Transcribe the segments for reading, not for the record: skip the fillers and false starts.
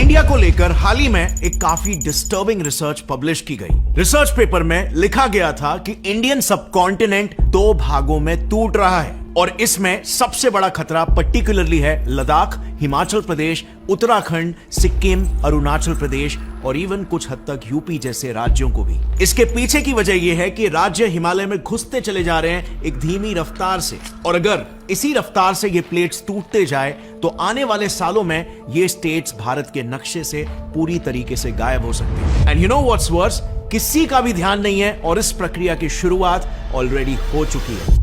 India को लेकर हाल ही में एक काफी डिस्टर्बिंग रिसर्च पब्लिश की गई। रिसर्च पेपर में लिखा गया था कि इंडियन सबकॉन्टिनेंट दो भागों में टूट रहा है और इसमें सबसे बड़ा खतरा पर्टिकुलरली है लद्दाख, हिमाचल प्रदेश, उत्तराखंड, सिक्किम, अरुणाचल प्रदेश और इवन कुछ हद तक यूपी जैसे राज्यों को भी। इसके पीछे की वजह यह है कि राज्य हिमालय में घुसते चले जा रहे हैं एक धीमी रफ्तार से, और अगर इसी रफ्तार से ये प्लेट्स टूटते जाए तो आने वाले सालों में ये स्टेट्स भारत के नक्शे से पूरी तरीके से गायब हो सकते हैं। And you know what's worse, किसी का भी ध्यान नहीं है और इस प्रक्रिया की शुरुआत ऑलरेडी हो चुकी है।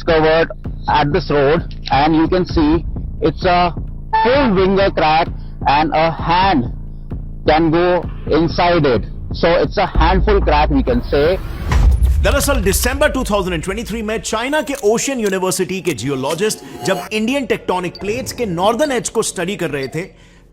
Covered at this road, and you can see it's a full winger crack and a hand can go inside it, so it's a handful crack we can say. दरअसल दिसंबर 2023 में चाइना के ओशियन यूनिवर्सिटी के geologist जब Indian tectonic plates के northern as को study कर रहे थे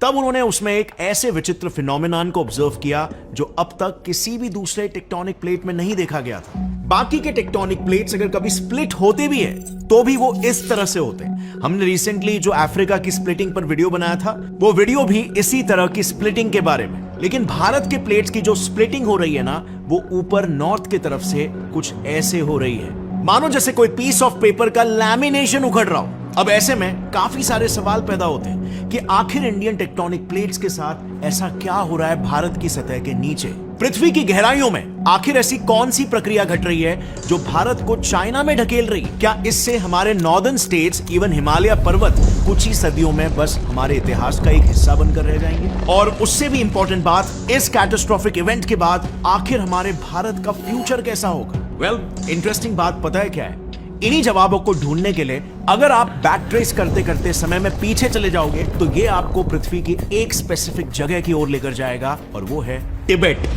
तब उन्होंने उसमें एक ऐसे विचित्र फिनोमेनन को ऑब्जर्व किया जो अब तक किसी भी दूसरे टेक्टोनिक प्लेट में नहीं देखा गया था। बाकी के टेक्टोनिक प्लेट्स अगर कभी स्प्लिट होते भी हैं तो भी वो इस तरह से होते हैं। हमने रिसेंटली जो अफ्रीका की स्प्लिटिंग पर वीडियो बनाया था वो वीडियो भी इसी तरह की स्प्लिटिंग के बारे में, लेकिन भारत के प्लेट्स की जो स्प्लिटिंग हो रही है ना वो ऊपर नॉर्थ की तरफ से कुछ ऐसे हो रही है, मानो जैसे कोई पीस ऑफ पेपर का लैमिनेशन उखड़ रहा हो। अब ऐसे में काफी सारे सवाल पैदा होते हैं कि आखिर इंडियन टेक्टोनिक प्लेट्स के साथ ऐसा क्या हो रहा है भारत की सतह के नीचे, पृथ्वी की गहराइयों में आखिर ऐसी कौन सी प्रक्रिया घट रही है जो भारत को चाइना में ढकेल रही है? क्या इससे हमारे नॉर्दर्न स्टेट्स, इवन हिमालय पर्वत कुछ ही सदियों में बस हमारे इतिहास का एक हिस्सा बनकर रह जाएंगे? और उससे भी इंपॉर्टेंट बात, इस कैटास्ट्रोफिक इवेंट के बाद आखिर हमारे भारत का फ्यूचर कैसा होगा? वेल, इंटरेस्टिंग बात पता है क्या है? इन्हीं जवाबों को ढूंढने के लिए अगर आप बैक ट्रेस करते करते समय में पीछे चले जाओगे तो ये आपको पृथ्वी की एक स्पेसिफिक जगह की ओर लेकर जाएगा और वो है तिब्बत।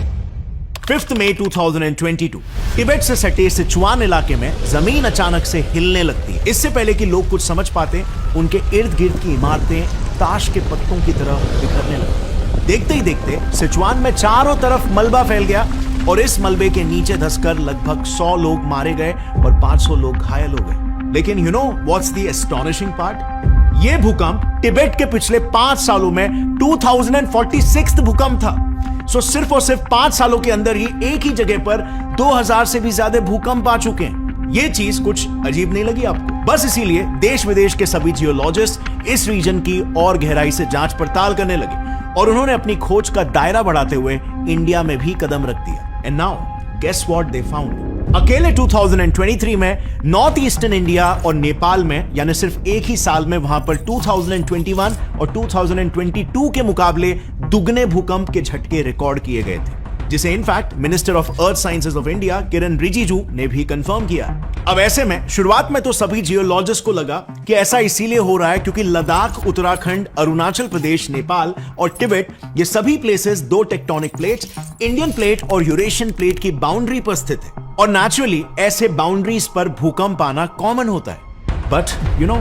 5 मई 2022 तिब्बत से सटे सिचुआन इलाके में जमीन अचानक से हिलने लगती है। इससे पहले कि लोग कुछ समझ पाते उनके इर्द गिर्द की इमारतें ताश के पत्तों की तरह बिखरने लगती। देखते ही देखते सिचुआन में चारों तरफ मलबा फैल गया और इस मलबे के नीचे धंसकर लगभग 100 लोग मारे गए और 500 लोग घायल हो गए। लेकिन you know what's the astonishing part? ये भूकंप तिब्बत के पिछले 5 सालों में 2046 भूकंप था। सो सिर्फ और सिर्फ 5 सालों के अंदर ही एक ही जगह पर 2000 से भी ज्यादा भूकंप आ चुके हैं। ये चीज कुछ अजीब नहीं लगी आपको? बस इसीलिए देश विदेश के सभी जियोलॉजिस्ट इस रीजन की और गहराई से जांच पड़ताल करने लगे और उन्होंने अपनी खोज का दायरा बढ़ाते हुए इंडिया में भी कदम रख दिया। And now guess what they found? अकेले 2023 में नॉर्थ ईस्टर्न इंडिया और नेपाल में, यानी सिर्फ एक ही साल में वहां पर 2021 और 2022 के मुकाबले दुगने भूकंप के झटके रिकॉर्ड किए गए थे, जिसे in fact minister of earth sciences of India Kiren Rijiju ने भी कंफर्म किया। अब ऐसे में शुरुआत में तो सभी जियोलॉजिस्ट को लगा कि ऐसा इसीलिए हो रहा है क्योंकि लद्दाख, उत्तराखंड, अरुणाचल प्रदेश, नेपाल और तिब्बत, ये सभी प्लेसेस दो टेक्टोनिक प्लेट्स, इंडियन प्लेट और यूरेशियन प्लेट की बाउंड्री पर स्थित है और नेचुरली ऐसे बाउंड्रीज पर भूकंप आना कॉमन होता है। But you know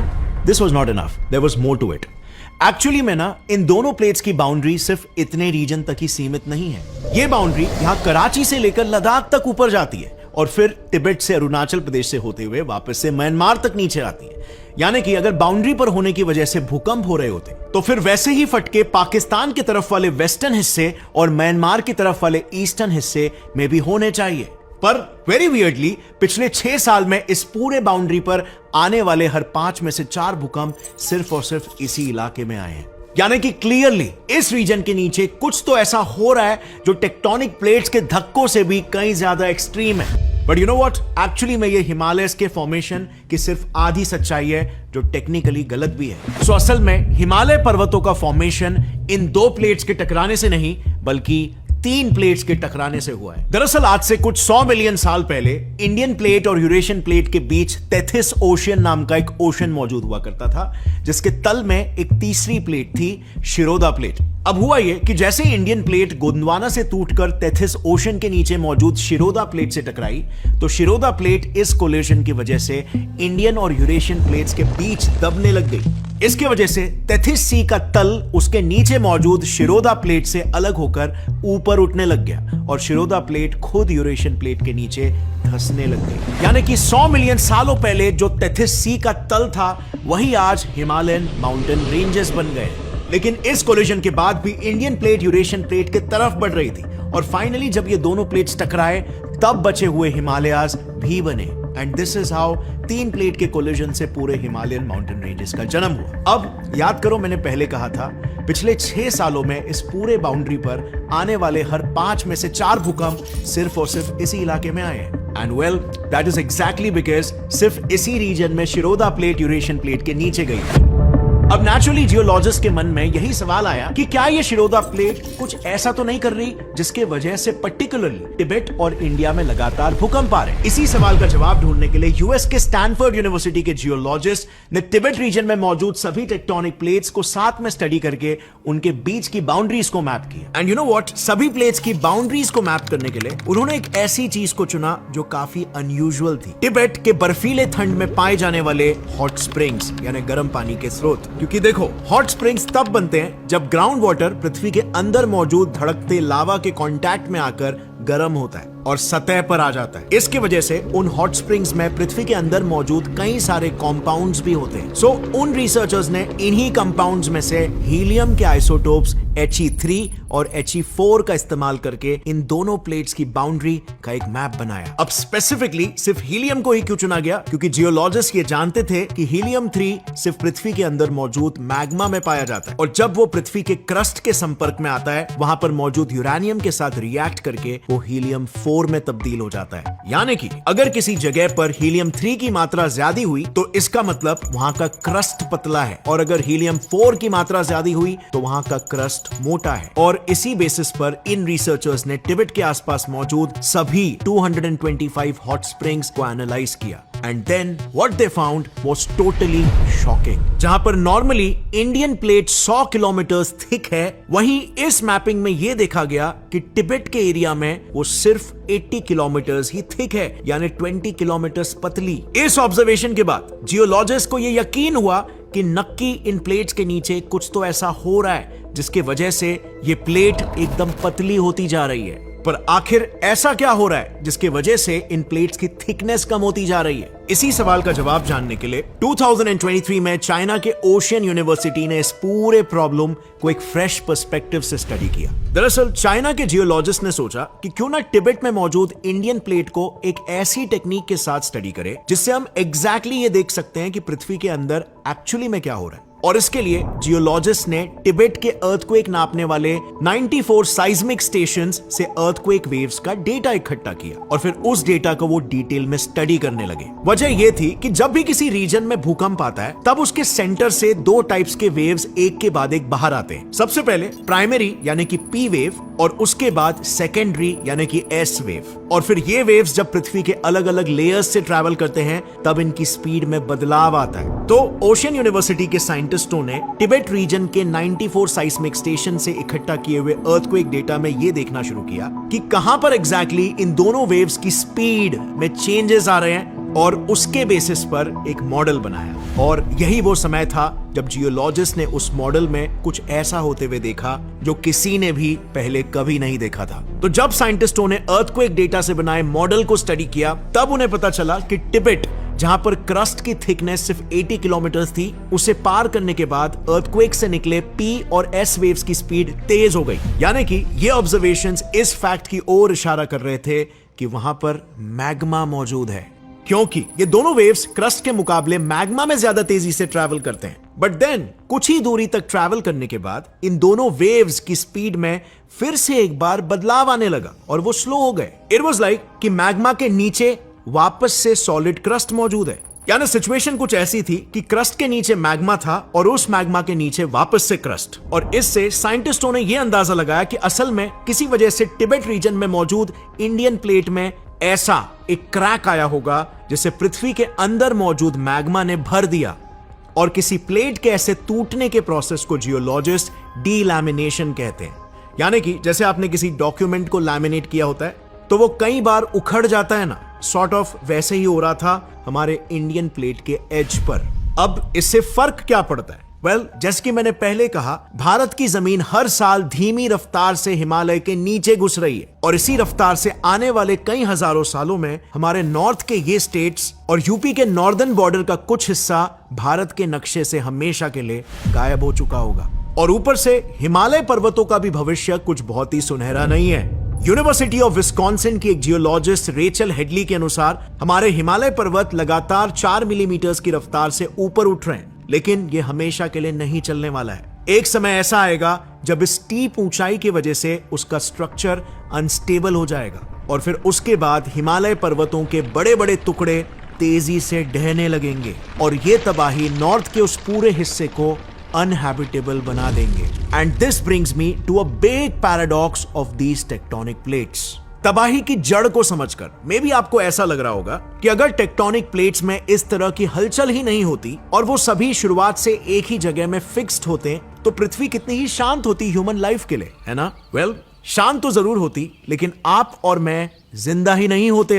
this was not enough, there was more to it. Actually में ना इन दोनों प्लेट्स की बाउंड्री सिर्फ इतने रीजन तक ही सीमित नहीं है। ये बाउंड्री यहां कराची से लेकर लद्दाख तक ऊपर जाती है और फिर तिब्बत से अरुणाचल प्रदेश से होते हुए वापस से म्यांमार तक नीचे आती है। यानी कि अगर बाउंड्री पर होने की वजह से भूकंप हो रहे होते तो फिर वैसे ही फटके पाकिस्तान की तरफ वाले वेस्टर्न हिस्से और म्यांमार की तरफ वाले ईस्टर्न हिस्से में भी होने चाहिए। पर वेरी वियर्डली पिछले 6 साल में इस पूरे बाउंड्री पर आने वाले हर 5 में से 4 भूकंप सिर्फ और सिर्फ इसी इलाके में आए हैं। यानी कि क्लियरली इस रीजन के नीचे कुछ तो ऐसा हो रहा है जो टेक्टोनिक प्लेट्स के धक्कों से भी कहीं ज्यादा एक्सट्रीम है। But you know what, actually में ये हिमालयस के फॉर्मेशन की सिर्फ आधी सच्चाई है जो टेक्निकली गलत भी है। सो असल में हिमालय पर्वतों का फॉर्मेशन इन दो प्लेट्स के टकराने से नहीं बल्कि 3 प्लेट्स के टकराने से हुआ है। दरअसल आज से कुछ 100 मिलियन साल पहले इंडियन प्लेट और यूरेशियन प्लेट के बीच तेथिस ओशियन नाम का एक ओशन मौजूद हुआ करता था, जिसके तल में एक तीसरी प्लेट थी, शिरोदा प्लेट। अब हुआ यह कि जैसे इंडियन प्लेट गोंडवाना से टूटकर तेथिस ओशन के नीचे मौजूद शिरोदा प्लेट से टकराई तो शिरोदा प्लेट इस कोलिजन की वजह से इंडियन और यूरेशियन प्लेट्स के बीच दबने लग गई। इसके वजह से तेथिस सी का तल उसके नीचे मौजूद शिरोदा प्लेट से अलग होकर ऊपर उठने लग गया और शिरोदा प्लेट खुद यूरेशियन प्लेट के नीचे धंसने लग गई। यानी कि 100 मिलियन सालों पहले जो टेथिस सी का तल था वही आज हिमालयन माउंटेन रेंजेस बन गए। लेकिन इस कोलिजन के बाद भी इंडियन प्लेट यूरेशियन प्लेट की तरफ बढ़ रही थी और फाइनली जब ये दोनों प्लेट्स टकराए तब बचे हुए हिमालयाज भी बने। And this is how 3 plate के कोलिजन से पूरे हिमालयन माउंटेन रेंजेस का जन्म हुआ। अब याद करो, मैंने पहले कहा था पिछले 6 सालों में इस पूरे बाउंड्री पर आने वाले हर 5 में से 4 भूकंप सिर्फ और सिर्फ इसी इलाके में आए हैं। And well that is exactly because सिर्फ इसी रीजन में शिरोदा प्लेट यूरेशियन प्लेट के नीचे गई। अब नेचुरली जियोलॉजिस्ट के मन में यही सवाल आया कि क्या ये शिरोदा प्लेट कुछ ऐसा तो नहीं कर रही जिसके वजह से पर्टिकुलरली तिब्बत और इंडिया में लगातार भूकंप आ रहे। इसी सवाल का जवाब ढूंढने के लिए यूएस के स्टैनफोर्ड यूनिवर्सिटी के जियोलॉजिस्ट ने तिब्बत रीजन में मौजूद सभी टेक्टोनिक प्लेट्स को साथ में स्टडी करके उनके बीच की बाउंड्रीज को मैप किया। एंड यू नो व्हाट, सभी प्लेट्स की बाउंड्रीज को मैप करने के लिए उन्होंने एक ऐसी चीज को चुना जो काफी अनयूजुअल थी। तिब्बत के बर्फीले ठंड में पाए जाने वाले हॉट स्प्रिंग्स यानी गर्म पानी के स्रोत। क्योंकि देखो, हॉट स्प्रिंग्स तब बनते हैं जब ग्राउंड वाटर पृथ्वी के अंदर मौजूद धड़कते लावा के कांटेक्ट में आकर गर्म होता है और सतह पर आ जाता है। इसकी वजह से उन हॉट स्प्रिंग्स में पृथ्वी के अंदर मौजूद कई सारे कंपाउंड्स भी होते हैं। सो उन रिसर्चर्स ने इन्हीं कंपाउंड्स में से हीलियम के आइसोटोप्स He3 और He4 का इस्तेमाल करके इन दोनों प्लेट्स की बाउंड्री का एक मैप बनाया। अब स्पेसिफिकली सिर्फ हीलियम को ही क्यों चुना गया? क्योंकि जियोलॉजिस्ट ये जानते थे कि हीलियम 3 सिर्फ पृथ्वी के अंदर मौजूद मैग्मा में पाया जाता है और जब वो पृथ्वी के क्रस्ट के संपर्क में आता है वहां पर मौजूद यूरेनियम के साथ रिएक्ट करके वो हीलियम 4 में तब्दील हो जाता है। यानी कि अगर किसी जगह पर हीलियम 3 की मात्रा ज्यादा हुई तो इसका मतलब वहां का क्रस्ट पतला है और अगर हीलियम 4 की मात्रा ज्यादा हुई तो वहां का क्रस्ट मोटा है। और इसी बेसिस पर इन रिसर्चर्स ने तिब्बत के आसपास मौजूद सभी 225 हॉट स्प्रिंग्स को एनालाइज किया। And then what they found was totally shocking. जहां पर normally Indian plate 100 kilometre thick है, वहीं इस मैपिंग में यह देखा गया कि तिब्बत के एरिया में वो सिर्फ 80 किलोमीटर ही थिक है, यानी 20 किलोमीटर पतली। इस ऑब्जर्वेशन के बाद जियोलॉजिस्ट को यह यकीन हुआ कि नक्की इन प्लेट्स के नीचे कुछ तो ऐसा हो रहा है जिसके वजह से ये प्लेट एकदम पतली होती जा रही है। पर आखिर ऐसा क्या हो रहा है जिसके वजह से इन प्लेट्स की थिकनेस कम होती जा रही है? इसी सवाल का जवाब जानने के लिए 2023 में चाइना के ओशियन यूनिवर्सिटी ने इस पूरे प्रॉब्लम को एक फ्रेश पर्सपेक्टिव से स्टडी किया। दरअसल चाइना के जियोलॉजिस्ट ने सोचा कि क्यों ना तिब्बत में मौजूद इंडियन प्लेट को एक ऐसी टेक्निक के साथ स्टडी करें जिससे हम एग्जैक्टली ये देख सकते हैं कि पृथ्वी के अंदर एक्चुअली में क्या हो रहा है। और इसके लिए जियोलॉजिस्ट ने तिब्बत के अर्थक्वेक नापने वाले 94 साइज्मिक स्टेशंस से अर्थक्वेक वेव्स का डेटा इकट्ठा किया और फिर उस डेटा को वो डिटेल में स्टडी करने लगे। वजह यह थी कि जब भी किसी रीजन में भूकंप आता है तब उसके सेंटर से 2 टाइप्स के वेव्स एक के बाद एक बाहर आते हैं। सबसे पहले प्राइमरी यानी कि पी वेव और उसके बाद सेकेंडरी यानी कि एस वेव। और फिर ये वेव्स जब पृथ्वी के अलग अलग लेयर्स से ट्रैवल करते हैं तब इनकी स्पीड में बदलाव आता है। तो ओशियन यूनिवर्सिटी के साइंटिस्टों ने तिब्बत रीजन के 94 साइस्मिक स्टेशन से इकट्ठा किए हुए अर्थक्वेक डेटा में यह देखना शुरू किया कि कहां पर एग्जैक्टली इन दोनों वेव्स की स्पीड में चेंजेस आ रहे हैं और उसके बेसिस पर एक मॉडल बनाया। और यही वो समय था जब जियोलॉजिस्ट ने उस मॉडल में कुछ ऐसा होते हुए देखा जो किसी ने भी पहले कभी नहीं देखा था। तो जब साइंटिस्टों ने अर्थक्वेक डेटा से बनाए मॉडल को स्टडी किया तब उन्हें पता चला कि तिब्बत, जहां पर क्रस्ट की थिकनेस सिर्फ 80 किलोमीटर थी, उसे पार करने के बाद अर्थक्वेक से निकले पी और एस वेव्स की स्पीड तेज हो गई। यानी कि ये ऑब्जर्वेशंस इस फैक्ट की ओर इशारा कर रहे थे कि वहां पर मैग्मा मौजूद है, क्योंकि ये दोनों वेव्स क्रस्ट के मुकाबले मैग्मा में ज्यादा तेजी से ट्रैवल करते हैं। बट देन कुछ ही दूरी तक ट्रैवल करने के बाद इन दोनों वेव्स की स्पीड में फिर से एक बार बदलाव आने लगा और वो स्लो हो गए। इट वाज लाइक कि मैग्मा के नीचे वापस से सॉलिड क्रस्ट मौजूद है। यानी सिचुएशन कुछ ऐसी थी कि क्रस्ट के नीचे मैग्मा था और उस मैग्मा के नीचे वापस से क्रस्ट। और इससे साइंटिस्टों ने यह अंदाजा लगाया कि असल में किसी वजह से तिब्बत रीजन में मौजूद इंडियन प्लेट में ऐसा एक क्रैक आया होगा जिसे पृथ्वी के अंदर मौजूद मैग्मा ने भर दिया। और किसी प्लेट के ऐसे टूटने के प्रोसेस को जियोलॉजिस्ट डीलैमिनेशन कहते हैं। यानी कि जैसे आपने किसी डॉक्यूमेंट को लैमिनेट किया होता है तो वो कई बार उखड़ जाता है ना, सॉर्ट ऑफ वैसे ही हो रहा था हमारे इंडियन प्लेट के एज पर। अब इससे फर्क क्या पड़ता है? जैसे कि मैंने पहले कहा, भारत की जमीन हर साल धीमी रफ्तार से हिमालय के नीचे घुस रही है और इसी रफ्तार से आने वाले कई हजारों सालों में हमारे नॉर्थ के ये स्टेट्स और यूपी के नॉर्दर्न बॉर्डर का कुछ हिस्सा भारत के नक्शे से हमेशा के लिए गायब हो चुका होगा। और ऊपर से हिमालय पर्वतों का भी भविष्य कुछ बहुत ही सुनहरा नहीं है। यूनिवर्सिटी ऑफ विस्कॉन्सिन की एक जियोलॉजिस्ट रेचल हेडली के अनुसार हमारे हिमालय पर्वत लगातार 4 मिलीमीटर की रफ्तार से ऊपर उठ रहे हैं, लेकिन ये हमेशा के लिए नहीं चलने वाला है। एक समय ऐसा आएगा जब इस स्टीप ऊंचाई की वजह से उसका स्ट्रक्चर अनस्टेबल हो जाएगा और फिर उसके बाद हिमालय पर्वतों के बड़े बड़े टुकड़े तेजी से ढहने लगेंगे और ये तबाही नॉर्थ के उस पूरे हिस्से को uninhabitable बना देंगे। And this brings me to a big paradox of these tectonic plates. तबाही की जड़ को समझकर मे भी आपको ऐसा लग रहा होगा कि अगर टेक्टोनिक प्लेट्स में इस तरह की हलचल ही नहीं होती और वो सभी शुरुआत से एक ही जगह में फिक्स्ड होते तो पृथ्वी कितनी ही शांत होती ह्यूमन लाइफ के लिए, है ना? शांत तो जरूर होती, लेकिन आप और मैं जिंदा ही नहीं होते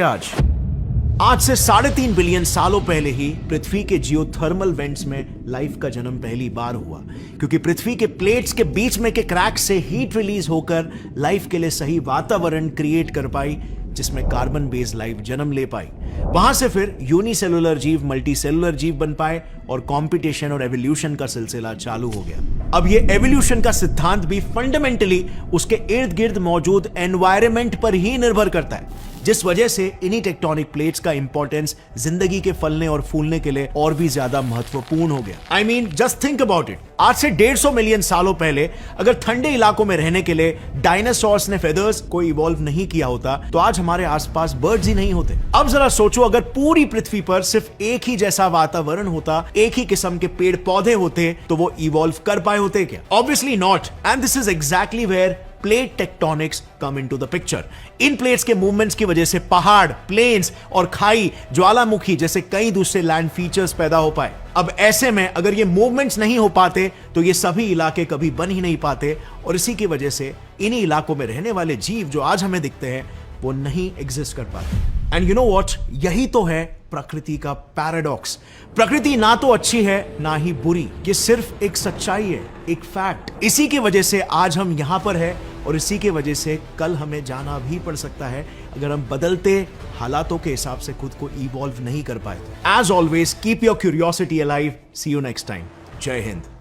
आज से 3.5 बिलियन सालों पहले ही पृथ्वी के जियोथर्मल वेंट्स में लाइफ का जन्म पहली बार हुआ, क्योंकि पृथ्वी के प्लेट्स के बीच में के क्रैक से हीट रिलीज होकर लाइफ के लिए सही वातावरण क्रिएट कर पाई, जिसमें कार्बन बेस्ड लाइफ जन्म ले पाई। वहां से फिर यूनिसेलुलर जीव मल्टीसेलुलर जीव बन पाए और कंपटीशन और एवोल्यूशन का सिलसिला चालू हो गया। अब ये एवोल्यूशन का सिद्धांत भी फंडामेंटली उसके इर्द गिर्द मौजूद एनवायरनमेंट पर ही निर्भर करता है, जिस वजह से इन्हीं टेक्टोनिक प्लेट्स का इंपॉर्टेंस जिंदगी के फलने और फूलने के लिए और भी ज्यादा महत्वपूर्ण हो गया। I mean, just think about it. आज से 150 मिलियन सालों पहले अगर ठंडे इलाकों में रहने के लिए डायनासोर्स ने फेदर्स को इवॉल्व नहीं किया होता तो आज हमारे आसपास बर्ड्स ही नहीं होते। अब जरा सोचो, अगर पूरी पृथ्वी पर सिर्फ एक ही जैसा वातावरण होता, एक ही किस्म के पेड़ पौधे होते, तो वो इवॉल्व कर पाए होते क्या? Obviously not. And this is exactly where plate tectonics come into the picture. In plates के मूवमेंट्स की वजह से पहाड़, प्लेन्स और खाई, ज्वालामुखी जैसे कई दूसरे लैंड फीचर्स पैदा हो पाए। अब ऐसे में अगर ये मूवमेंट्स नहीं हो पाते तो ये सभी इलाके कभी बन ही नहीं पाते और इसी की वजह से इन्हीं इलाकों में रहने वाले जीव जो आज हमें दिखते हैं वो नहीं एग्जिस्ट कर पाते। एंड यू नो व्हाट, यही तो है प्रकृति का पैराडॉक्स। प्रकृति ना तो अच्छी है ना ही बुरी, ये सिर्फ एक सच्चाई है, एक फैक्ट। इसी की वजह से आज हम यहां पर है और इसी की वजह से कल हमें जाना भी पड़ सकता है अगर हम बदलते हालातों के हिसाब से खुद को इवॉल्व नहीं कर पाए। As always keep your curiosity alive. See you next time. जय हिंद।